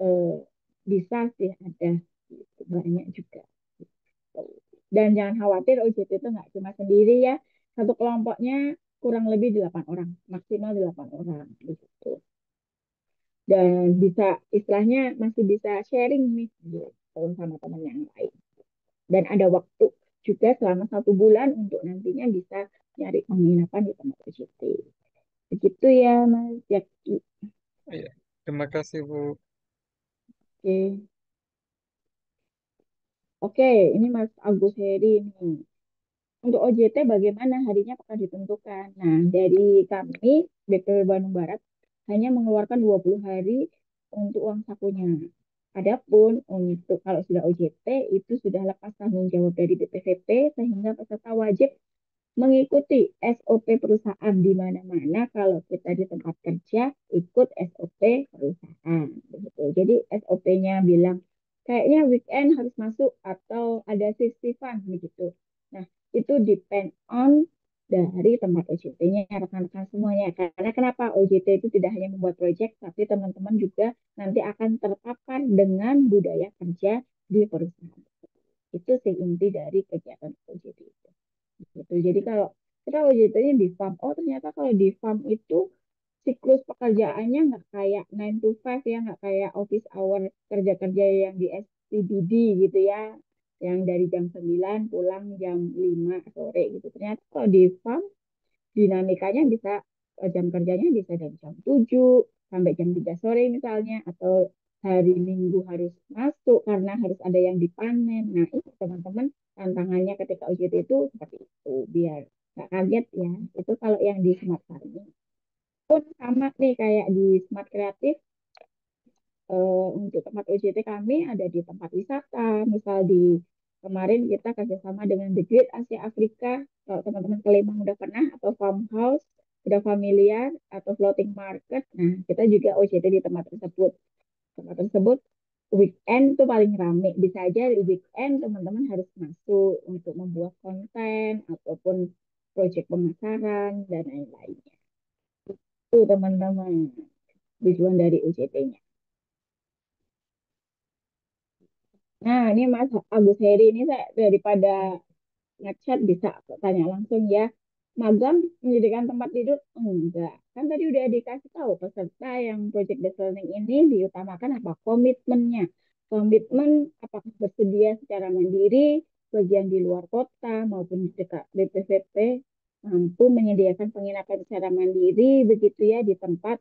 A: eh, bisa sih ada gitu, banyak juga gitu. Dan jangan khawatir OJT itu nggak cuma sendiri ya, satu kelompoknya kurang lebih 8 orang, maksimal 8 orang gitu. Dan bisa istilahnya masih bisa sharing nih gitu, sama teman yang lain. Dan ada waktu juga selama 1 bulan untuk nantinya bisa nyari penginapan di tempat OJT. Begitu ya Mas Jaki.
D: Iya, terima kasih, Bu.
A: Oke. Oke, ini Mas Agus Heri nih. Untuk OJT bagaimana harinya akan ditentukan. Nah, dari kami BPW Bandung Barat hanya mengeluarkan 20 hari untuk uang sakunya. Adapun untuk kalau sudah OJT itu sudah lepas tanggung jawab dari BPVP sehingga peserta wajib mengikuti SOP perusahaan di mana-mana kalau kita di tempat kerja ikut SOP perusahaan begitu. Jadi SOP-nya bilang kayaknya weekend harus masuk atau ada shift-shiftan begitu. Nah, itu depend on dari tempat OJT-nya, rekan-rekan semuanya. Karena kenapa OJT itu tidak hanya membuat proyek, tapi teman-teman juga nanti akan terpapar dengan budaya kerja di perusahaan. Itu sih inti dari kegiatan OJT itu. Gitu. Jadi kalau kita OJT-nya di farm, oh ternyata kalau di farm itu siklus pekerjaannya nggak kayak 9 to 5 ya, nggak kayak office hour kerja-kerja yang di SPBD gitu ya, yang dari jam 9 pulang jam 5 sore gitu. Ternyata kalau di farm dinamikanya bisa jam kerjanya bisa dari jam 7 sampai jam 3 sore misalnya, atau hari Minggu harus masuk karena harus ada yang dipanen. Nah, itu teman-teman tantangannya ketika OJT itu seperti itu, biar nggak kaget ya. Itu kalau yang di Smart Farming. Pun sama nih kayak di Smart Kreatif, untuk tempat OJT kami ada di tempat wisata. Misal di kemarin kita kerjasama dengan The Great Asia Afrika. Kalau teman-teman ke Lembang udah pernah, atau farmhouse, udah familiar, atau floating market. Nah, kita juga OJT di tempat tersebut. Tempat tersebut weekend tuh paling rame. Bisa aja di weekend teman-teman harus masuk untuk membuat konten ataupun proyek pemasaran dan lain-lainnya. Itu teman-teman tujuan dari UJT-nya. Nah, ini Mas Agus Heri ini saya daripada ngechat bisa tanya langsung ya. Magang menyediakan tempat tidur? Enggak. Kan tadi udah dikasih tahu peserta yang project based learning ini diutamakan apa? Komitmennya. Komitmen apakah bersedia secara mandiri, bagian di luar kota maupun di dekat BPVP mampu menyediakan penginapan secara mandiri begitu ya di tempat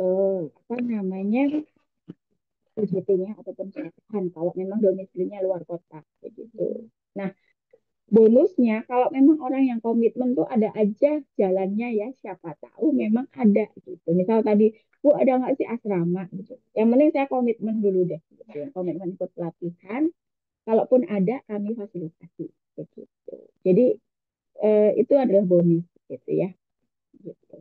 A: apa namanya UJT-nya ataupun pelatihan kalau memang domisilinya luar kota begitu. Nah, bonusnya kalau memang orang yang komitmen tuh ada aja jalannya ya, siapa tahu memang ada gitu. Misal tadi, Bu ada nggak sih asrama gitu. Yang penting saya komitmen dulu deh gitu. Komitmen ikut pelatihan, kalaupun ada kami fasilitasi begitu. Jadi itu adalah bonus gitu ya. Gitu.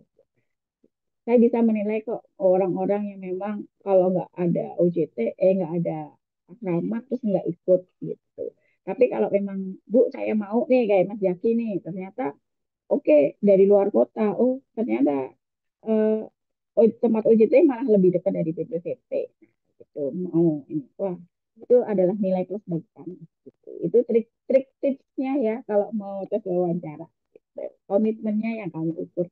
A: Saya bisa menilai kok orang-orang yang memang kalau nggak ada OJT, nggak ada asrama terus nggak ikut gitu. Tapi kalau memang Bu saya mau nih kayak Mas Jaki nih, ternyata oke dari luar kota, oh ternyata tempat OJT malah lebih dekat dari BPVP, gitu. Mau ini, wah itu adalah nilai plus bagi kami. Gitu. Itu trik-trik tipsnya ya kalau mau tes wawancara. Gitu. Komitmennya yang kami ukur.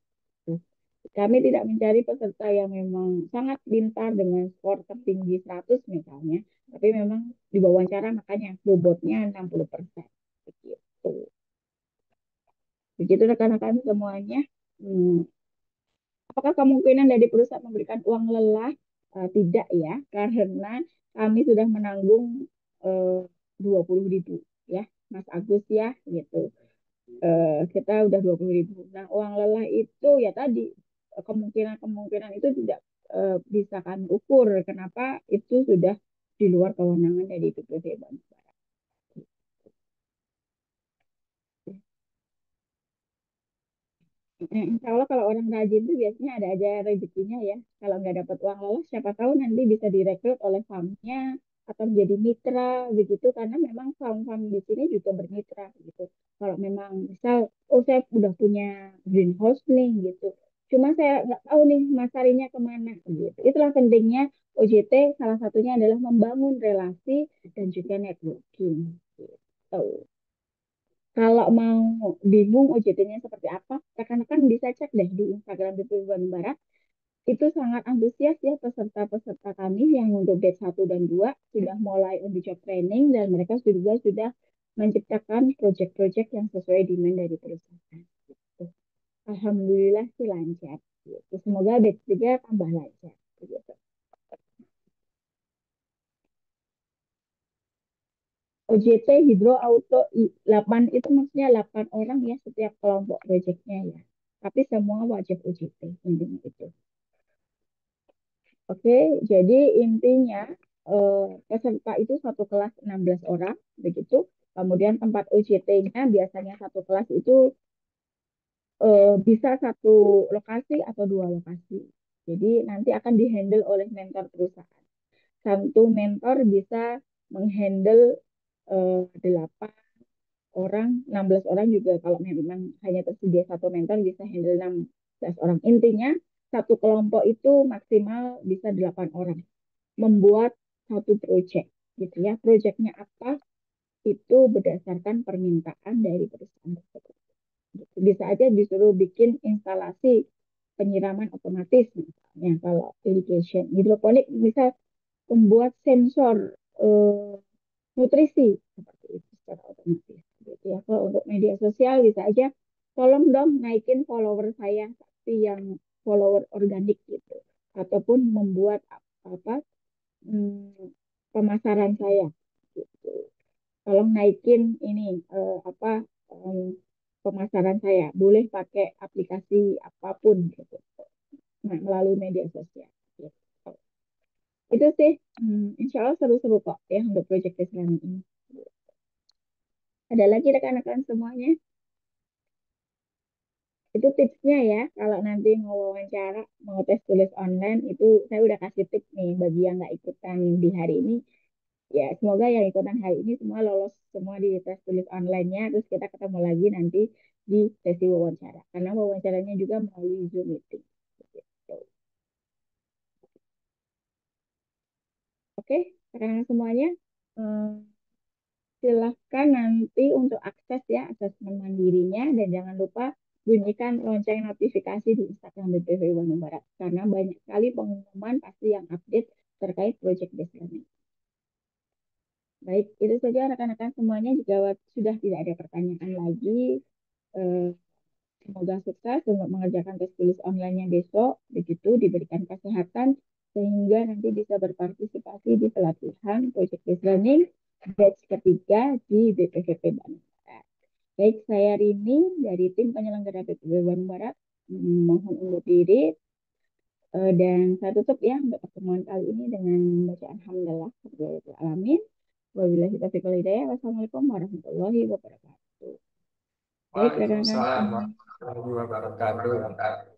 A: Kami tidak mencari peserta yang memang sangat pintar dengan skor tertinggi 100 misalnya, tapi memang di bawah wawancara makanya bobotnya 60%. Begitu. Begitu rekan-rekan semuanya. Hmm, Apakah kemungkinan dari perusahaan memberikan uang lelah? Tidak ya, karena kami sudah menanggung 20.000 ya, Mas Agus ya, gitu. Kita udah 20.000. Nah, uang lelah itu ya tadi kemungkinan-kemungkinan itu tidak bisa kami ukur. Kenapa? Itu sudah di luar kewenangan dari BPD Bangsa. Insya Allah kalau orang rajin itu biasanya ada aja rezekinya ya. Kalau nggak dapat uang lelah, siapa tahu nanti bisa direkrut oleh farmnya atau menjadi mitra begitu. Karena memang farm-farm di sini juga bermitra gitu. Kalau memang misal, oh saya udah punya greenhouse nih gitu. Cuma saya nggak tahu nih masarinya kemana gitu. Itulah pentingnya OJT. Salah satunya adalah membangun relasi dan juga networking. Gitu. Kalau mau bingung OJT-nya seperti apa, rekan-rekan bisa cek deh di Instagram BPU Bandung Barat. Itu sangat antusias ya peserta-peserta kami yang untuk batch 1 dan 2 sudah mulai on the job training dan mereka juga sudah menciptakan proyek-proyek yang sesuai demand dari perusahaan. Gitu. Alhamdulillah sih lancar. Gitu. Semoga batch 3 tambah lancar. Gitu. OJT Hidro Auto 8 itu maksudnya 8 orang ya setiap kelompok proyeknya ya. Tapi semua wajib OJT intinya itu. Oke, jadi intinya peserta itu satu kelas 16 orang begitu. Kemudian tempat OJT-nya biasanya satu kelas itu bisa satu lokasi atau dua lokasi. Jadi nanti akan dihandle oleh mentor perusahaan. Satu mentor bisa menghandle 8 orang, 16 orang juga kalau memang hanya tersedia satu mentor bisa handle 16 orang. Intinya satu kelompok itu maksimal bisa 8 orang membuat satu project gitu ya. Projectnya apa itu berdasarkan permintaan dari perusahaan tersebut. Bisa aja disuruh bikin instalasi penyiraman otomatis misalnya kalau irrigation. Hidroponik bisa membuat sensor eh, nutrisi seperti itu secara otomatis gitu ya. Kalau untuk media sosial bisa aja tolong dong naikin follower saya tapi yang follower organik gitu ataupun membuat apa pemasaran saya gitu. Tolong naikin ini apa em, pemasaran saya boleh pakai aplikasi apapun gitu melalui media sosial gitu. Itu sih insya Allah seru-seru kok ya untuk project Islami ini. Ada lagi rekan-rekan semuanya? Itu tipsnya ya, kalau nanti mau wawancara, mau tes tulis online, itu saya udah kasih tips nih bagi yang nggak ikutan di hari ini. Ya, semoga yang ikutan hari ini semua lolos semua di tes tulis online-nya, terus kita ketemu lagi nanti di sesi wawancara. Karena wawancaranya juga melalui Zoom meeting. Gitu. Oke, rekan semuanya. Hmm, Silahkan nanti untuk akses ya asesmen mandirinya dan jangan lupa bunyikan lonceng notifikasi di Instagram BPV Bandung Barat karena banyak sekali pengumuman pasti yang update terkait project based learning. Baik, itu saja rekan-rekan semuanya. Jika sudah tidak ada pertanyaan lagi, eh, semoga sukses untuk mengerjakan tes tulis online-nya besok. Begitu diberikan kesehatan sehingga nanti bisa berpartisipasi di pelatihan project based learning batch ketiga di BPVP Bandung Barat. Baik, saya Rini dari tim penyelenggara BPV Bandung Barat mohon undur diri dan saya tutup ya untuk pertemuan kali ini dengan bacaan hamdalah alamin. Wabillahi taufiq wal hidayah. Wassalamualaikum warahmatullahi wabarakatuh. Baik, rekan-rekan
B: Waalaikumsalam
A: semua.
B: warahmatullahi wabarakatuh.